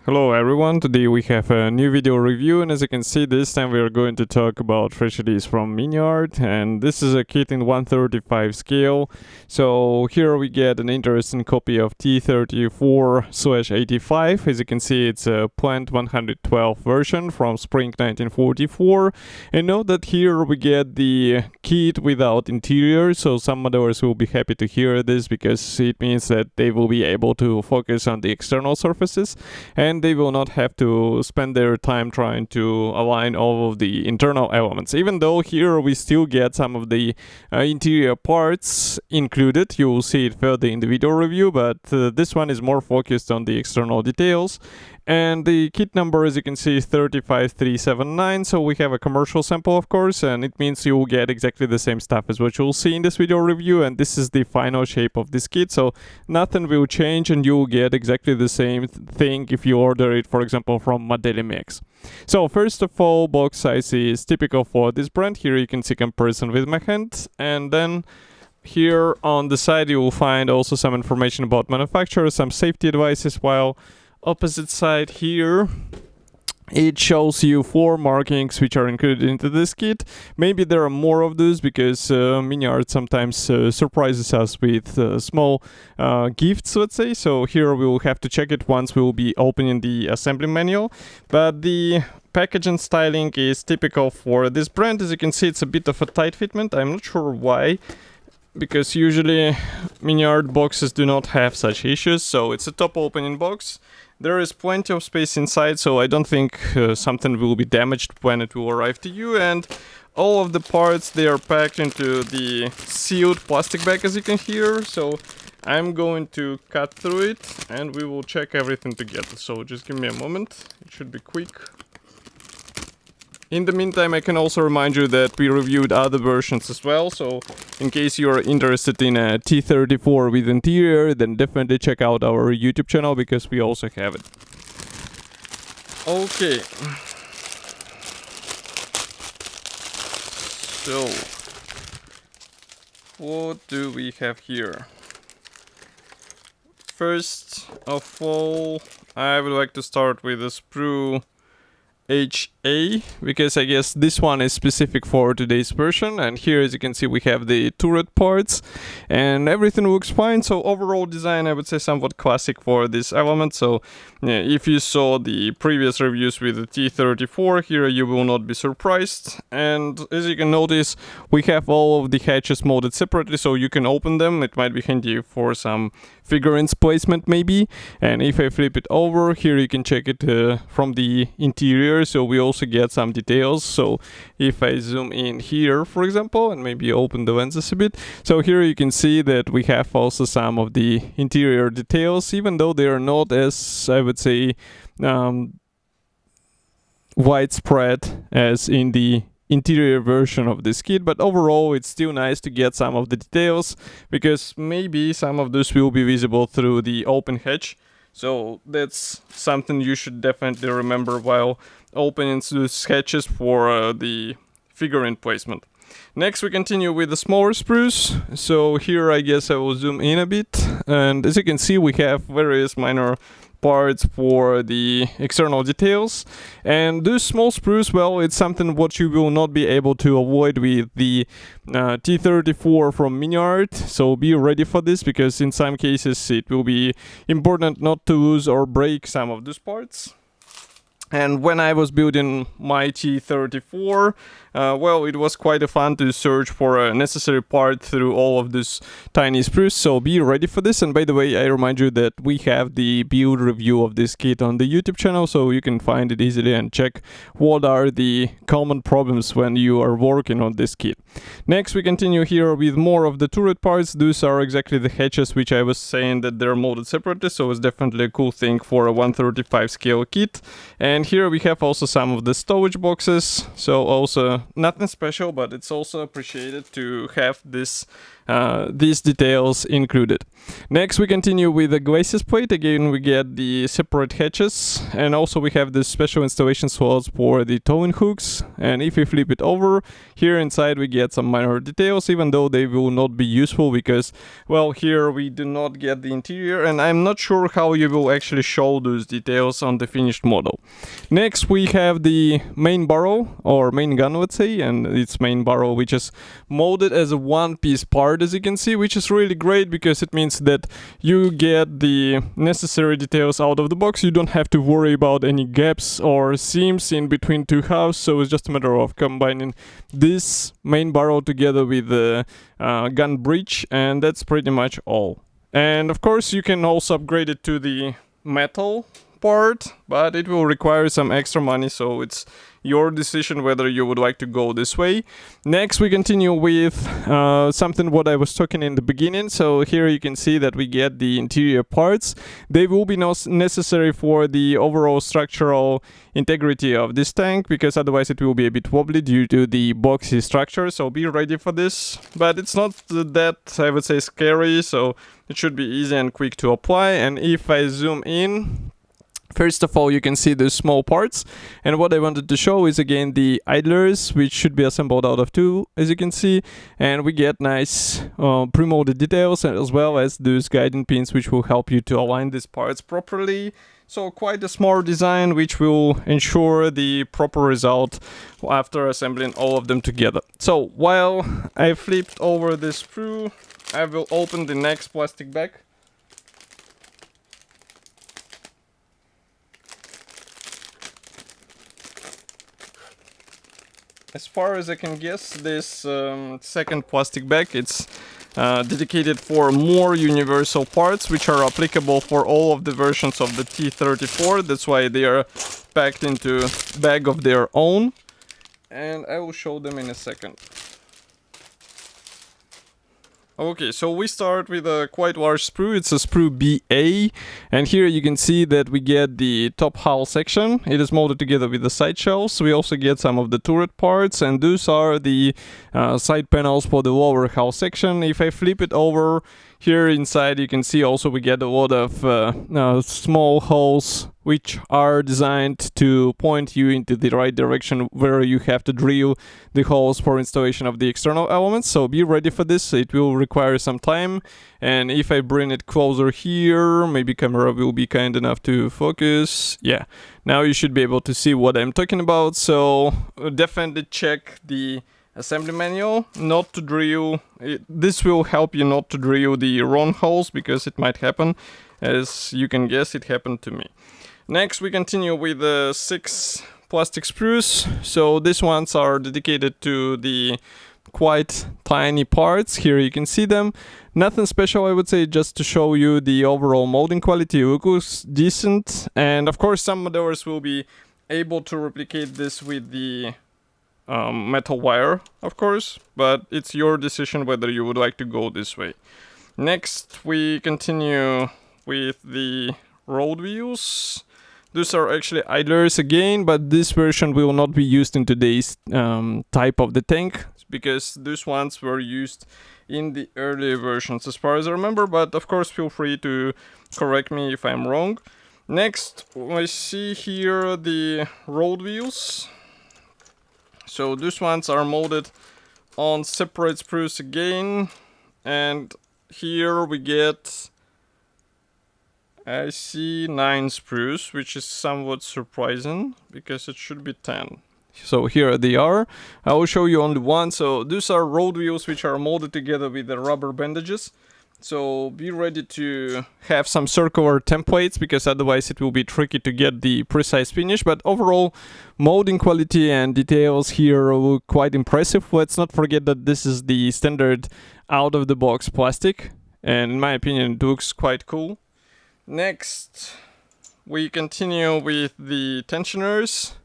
Hello everyone, today we have a new video review, and as you can see, this time we are going to talk about fresh release from Miniart, and this is a kit in 135 scale. So here we get an interesting copy of T-34/85. As you can see, it's a Plant 112 version from Spring 1944, and note that here we get the kit without interior, so some modders will be happy to hear this because it means that they will be able to focus on the external surfaces, and they will not have to spend their time trying to align all of the internal elements. Even though here we still get some of the interior parts included, you will see it further in the video review, but this one is more focused on the external details. And the kit number, as you can see, is 35379, so we have a commercial sample, of course, and it means you will get exactly the same stuff as what you'll see in this video review, and this is the final shape of this kit, so nothing will change and you will get exactly the same thing if you order it, for example, from Mix. So first of all, box size is typical for this brand. Here you can see comparison with my hand, and then here on the side you will find also some information about manufacturer, some safety advices, while opposite side here it shows you 4 markings which are included into this kit. Maybe there are more of those because Miniart sometimes surprises us with small gifts, let's say. So here we will have to check it once we will be opening the assembly manual. But the packaging styling is typical for this brand. As you can see, it's a bit of a tight fitment. I'm not sure why, because usually Miniart boxes do not have such issues. So it's a top opening box. There is plenty of space inside, so I don't think something will be damaged when it will arrive to you. And all of the parts, they are packed into the sealed plastic bag, as you can hear. So I'm going to cut through it and we will check everything together. So just give me a moment, it should be quick. In the meantime, I can also remind you that we reviewed other versions as well, so in case you're interested in a T-34 with interior, then definitely check out our YouTube channel because we also have it. Okay. So, what do we have here? First of all, I would like to start with the Sprues HA, because I guess this one is specific for today's version. And here, as you can see, we have the turret parts and everything looks fine. So overall design, I would say somewhat classic for this element. So yeah, if you saw the previous reviews with the T-34, here you will not be surprised. And as you can notice, we have all of the hatches molded separately, so you can open them. It might be handy for some figurines placement maybe. And if I flip it over, here you can check it from the interior, so we also get some details. So if I zoom in here, for example, and maybe open the lenses a bit, so here you can see that we have also some of the interior details, even though they are not as, I would say, widespread as in the interior version of this kit, but overall it's still nice to get some of the details because maybe some of this will be visible through the open hatch. So that's something you should definitely remember while opening these hatches for the figurine placement. Next we continue with the smaller sprues. So here I guess I will zoom in a bit, and as you can see we have various minor parts for the external details. And those small sprues, well, it's something what you will not be able to avoid with the T-34 from Miniart, so be ready for this because in some cases it will be important not to lose or break some of those parts. And when I was building my T-34, well, it was quite fun to search for a necessary part through all of these tiny sprues, so be ready for this. And by the way, I remind you that we have the build review of this kit on the YouTube channel, so you can find it easily and check what are the common problems when you are working on this kit. Next, we continue here with more of the turret parts. Those are exactly the hatches which I was saying that they're molded separately, so it's definitely a cool thing for a 135 scale kit. And here we have also some of the stowage boxes, so also nothing special, but it's also appreciated to have this these details included. Next we continue with the glacis plate. Again we get the separate hatches, and also we have this special installation slots for the towing hooks. And if we flip it over, here inside we get some minor details, even though they will not be useful because, well, here we do not get the interior, and I'm not sure how you will actually show those details on the finished model. Next we have the main barrel, or main gun let's say, and its main barrel, which is molded as a one-piece part, as you can see, which is really great because it means that you get the necessary details out of the box. You don't have to worry about any gaps or seams in between two halves, so it's just a matter of combining this main barrel together with the gun breech, and that's pretty much all. And of course you can also upgrade it to the metal part, but it will require some extra money, so it's your decision whether you would like to go this way. Next we continue with something what I was talking in the beginning. So here you can see that we get the interior parts. They will be necessary for the overall structural integrity of this tank, because otherwise it will be a bit wobbly due to the boxy structure, so be ready for this. But it's not that, I would say, scary, so it should be easy and quick to apply. And if I zoom in, first of all, you can see the small parts, and what I wanted to show is again the idlers, which should be assembled out of two, as you can see, and we get nice pre-molded details, as well as those guiding pins which will help you to align these parts properly. So quite a smart design which will ensure the proper result after assembling all of them together. So while I flipped over this sprue, I will open the next plastic bag. As far as I can guess, this second plastic bag, it's dedicated for more universal parts, which are applicable for all of the versions of the T-34. That's why they are packed into a bag of their own. And I will show them in a second. Okay, so we start with a quite large sprue. It's a sprue BA, and here you can see that we get the top hull section. It is molded together with the side shells. We also get some of the turret parts, and those are the side panels for the lower hull section. If I flip it over, here inside you can see also we get a lot of small holes which are designed to point you into the right direction where you have to drill the holes for installation of the external elements. So be ready for this, it will require some time. And if I bring it closer here, maybe camera will be kind enough to focus. Yeah, now you should be able to see what I'm talking about. So definitely check the assembly manual not to drill. This will help you not to drill the wrong holes, because it might happen. As you can guess, it happened to me. Next we continue with the 6 plastic sprues. So these ones are dedicated to the quite tiny parts. Here you can see them. Nothing special, I would say, just to show you the overall molding quality. It looks decent, and of course some modelers will be able to replicate this with the metal wire, of course, but it's your decision whether you would like to go this way. Next we continue with the road wheels. These are actually idlers again, but this version will not be used in today's type of the tank, because these ones were used in the earlier versions as far as I remember, but of course feel free to correct me if I'm wrong. Next I see here the road wheels. So these ones are molded on separate sprues again, and here we get, I see 9 sprues, which is somewhat surprising because it should be 10. So here they are. I will show you only one. So these are road wheels which are molded together with the rubber bandages. So be ready to have some circular templates, because otherwise it will be tricky to get the precise finish. But overall, molding quality and details here look quite impressive. Let's not forget that this is the standard out-of-the-box plastic, and in my opinion it looks quite cool. Next, we continue with the tensioners.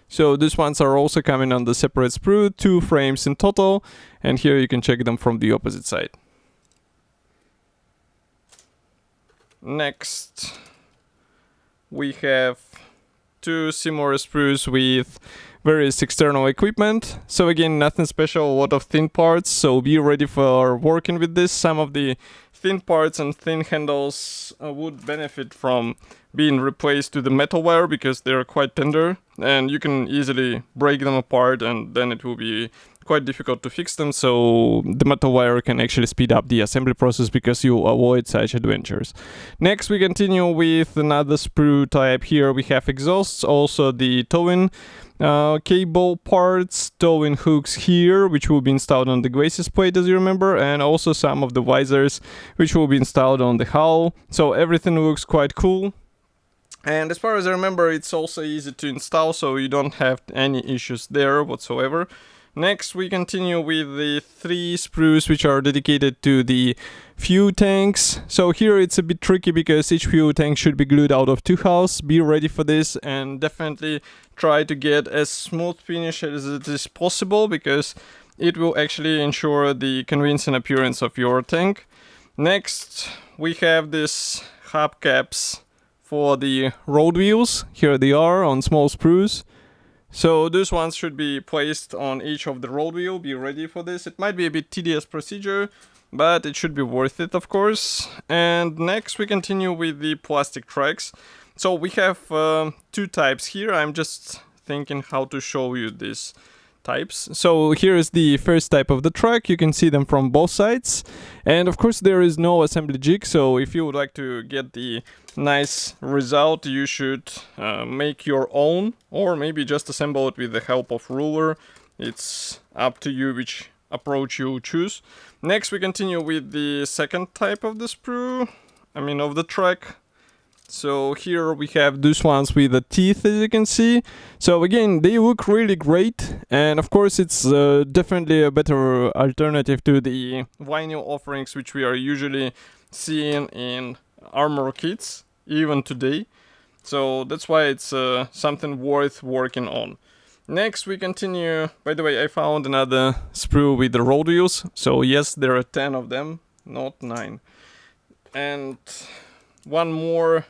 So these ones are also coming on the separate sprue, 2 frames in total, and here you can check them from the opposite side. Next, we have 2 similar sprues with various external equipment. So again, nothing special, a lot of thin parts, so be ready for working with this. Some of the thin parts and thin handles would benefit from being replaced to the metal wire because they're quite tender and you can easily break them apart, and then it will be quite difficult to fix them. So the metal wire can actually speed up the assembly process because you avoid such adventures. Next we continue with another sprue type. Here we have exhausts, also the towing cable parts, towing hooks here, which will be installed on the glacis plate, as you remember, and also some of the visors which will be installed on the hull. So everything looks quite cool. And as far as I remember, it's also easy to install, so you don't have any issues there whatsoever. Next we continue with the 3 sprues which are dedicated to the fuel tanks. So here it's a bit tricky because each fuel tank should be glued out of 2 hulls. Be ready for this and definitely try to get as smooth finish as it is possible, because it will actually ensure the convincing appearance of your tank. Next we have this hubcaps for the road wheels. Here they are on small sprues. So those ones should be placed on each of the road wheel. Be ready for this. It might be a bit tedious procedure, but it should be worth it, of course. And next we continue with the plastic tracks. So we have 2 types here. I'm just thinking how to show you these types. So here is the first type of the track. You can see them from both sides, and of course there is no assembly jig, so if you would like to get the nice result, you should make your own, or maybe just assemble it with the help of ruler. It's up to you which approach you choose. Next we continue with the second type of the sprue, of the track. So here we have those ones with the teeth, as you can see. So again, they look really great, and of course it's definitely a better alternative to the vinyl offerings which we are usually seeing in armor kits even today. So that's why it's something worth working on. Next we continue. By the way, I found another sprue with the road wheels. So yes, there are 10 of them, not 9. And one more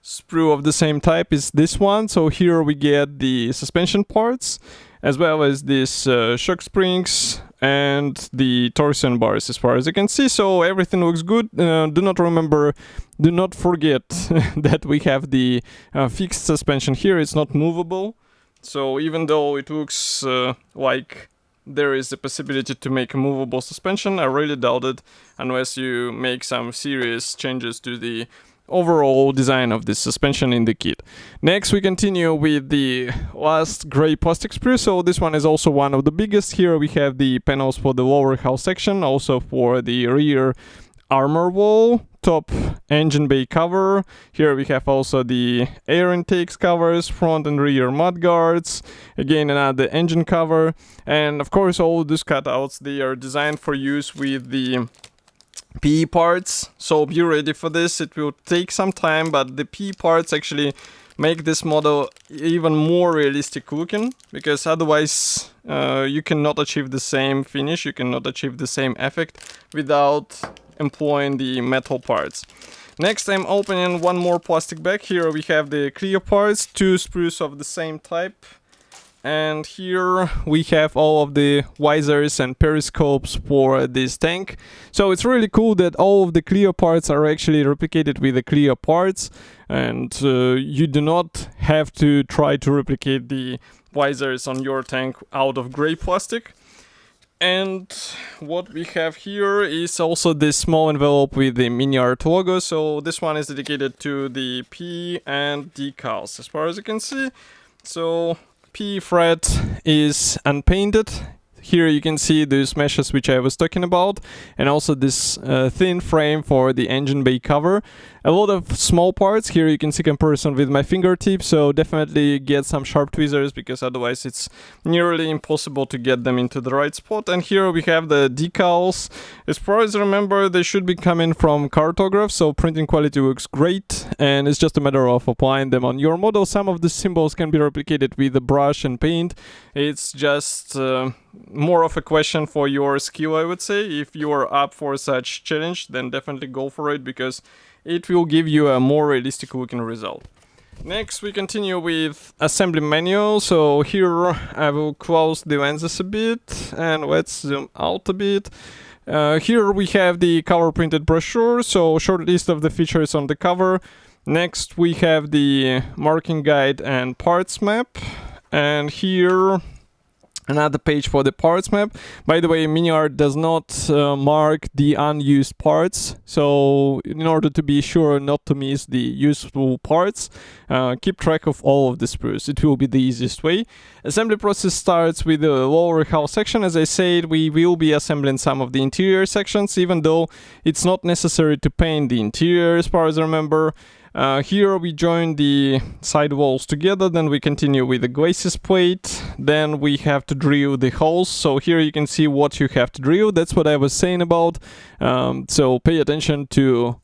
sprue of the same type is this one. So here we get the suspension parts, as well as these shock springs and the torsion bars, as far as you can see. So everything looks good. Do not forget that we have the fixed suspension here. It's not movable. So even though it looks like there is a possibility to make a movable suspension, I really doubt it unless you make some serious changes to the overall design of this suspension in the kit. Next we continue with the last gray plastic sprue. So this one is also one of the biggest. Here we have the panels for the lower hull section, also for the rear armor wall, top engine bay cover. Here we have also the air intakes covers, front and rear mud guards, again another engine cover, and of course all these cutouts, they are designed for use with the PE parts, so be ready for this. It will take some time, but the PE parts actually make this model even more realistic looking, because otherwise you cannot achieve the same finish, you cannot achieve the same effect without employing the metal parts. Next I'm opening one more plastic bag. Here we have the clear parts, 2 sprues of the same type. And here we have all of the visors and periscopes for this tank. So it's really cool that all of the clear parts are actually replicated with the clear parts, and you do not have to try to replicate the visors on your tank out of gray plastic. And what we have here is also this small envelope with the Miniart logo. So this one is dedicated to the P and decals, as far as you can see. So P fret is unpainted. Here you can see those meshes which I was talking about, and also this thin frame for the engine bay cover. A lot of small parts. Here you can see comparison with my fingertips, so definitely get some sharp tweezers, because otherwise it's nearly impossible to get them into the right spot. And here we have the decals. As far as I remember, they should be coming from cartograph, so printing quality looks great, and it's just a matter of applying them on your model. Some of the symbols can be replicated with a brush and paint. It's just more of a question for your skill, I would say. If you are up for such challenge, then definitely go for it, because it will give you a more realistic looking result. Next we continue with assembly manual. So here I will close the lenses a bit and let's zoom out a bit. Here we have the cover printed brochure, so short list of the features on the cover. Next we have the marking guide and parts map, and here another page for the parts map. By the way, Miniart does not mark the unused parts, so in order to be sure not to miss the useful parts, keep track of all of the sprues. It will be the easiest way. Assembly process starts with the lower hull section. As I said, we will be assembling some of the interior sections, even though it's not necessary to paint the interior as far as I remember. Here we join the side walls together, then we continue with the glacis plate, then we have to drill the holes. So here you can see what you have to drill. That's what I was saying about. So pay attention to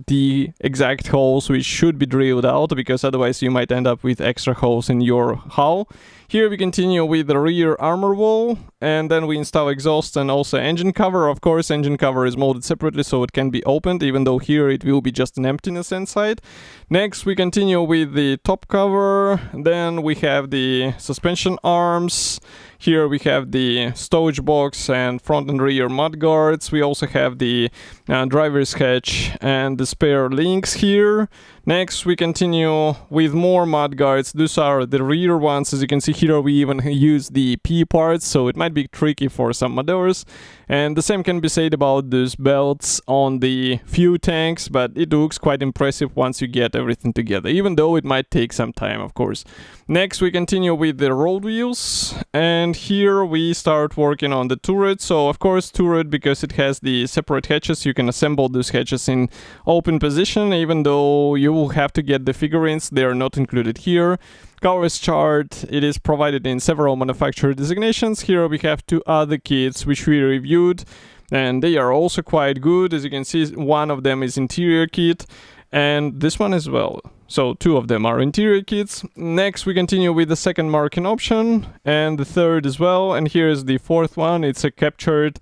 the exact holes which should be drilled out, because otherwise you might end up with extra holes in your hull. Here we continue with the rear armor wall, and then we install exhaust and also engine cover. Of course, engine cover is molded separately so it can be opened, even though here it will be just an emptiness inside. Next we continue with the top cover, then we have the suspension arms. Here we have the stowage box and front and rear mud guards. We also have the driver's hatch and the spare links here. Next we continue with more mud guards. These are the rear ones. As you can see here, we even use the P parts, so it might be tricky for some modders. And the same can be said about those belts on the fuel tanks, but it looks quite impressive once you get everything together, even though it might take some time, of course. Next we continue with the road wheels, and here we start working on the turret. So of course turret, because it has the separate hatches, you can assemble those hatches in open position, even though you will have to get the figurines. They are not included here. Colors chart, it is provided in several manufacturer designations. Here we have two other kits which we reviewed, and they are also quite good. As you can see, one of them is interior kit, and this one as well. So two of them are interior kits. Next we continue with the second marking option, and the third as well, and here is the fourth one. It's a captured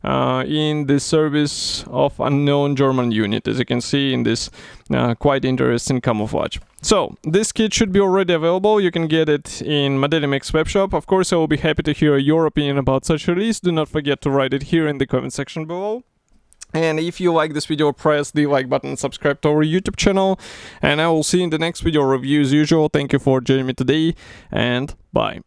in the service of unknown German unit, as you can see in this quite interesting camouflage. So this kit should be already available. You can get it in Modelimix webshop. Of course, I will be happy to hear your opinion about such release. Do not forget to write it here in the comment section below. And if you like this video, press the like button and subscribe to our YouTube channel. And I will see you in the next video review as usual. Thank you for joining me today, and bye.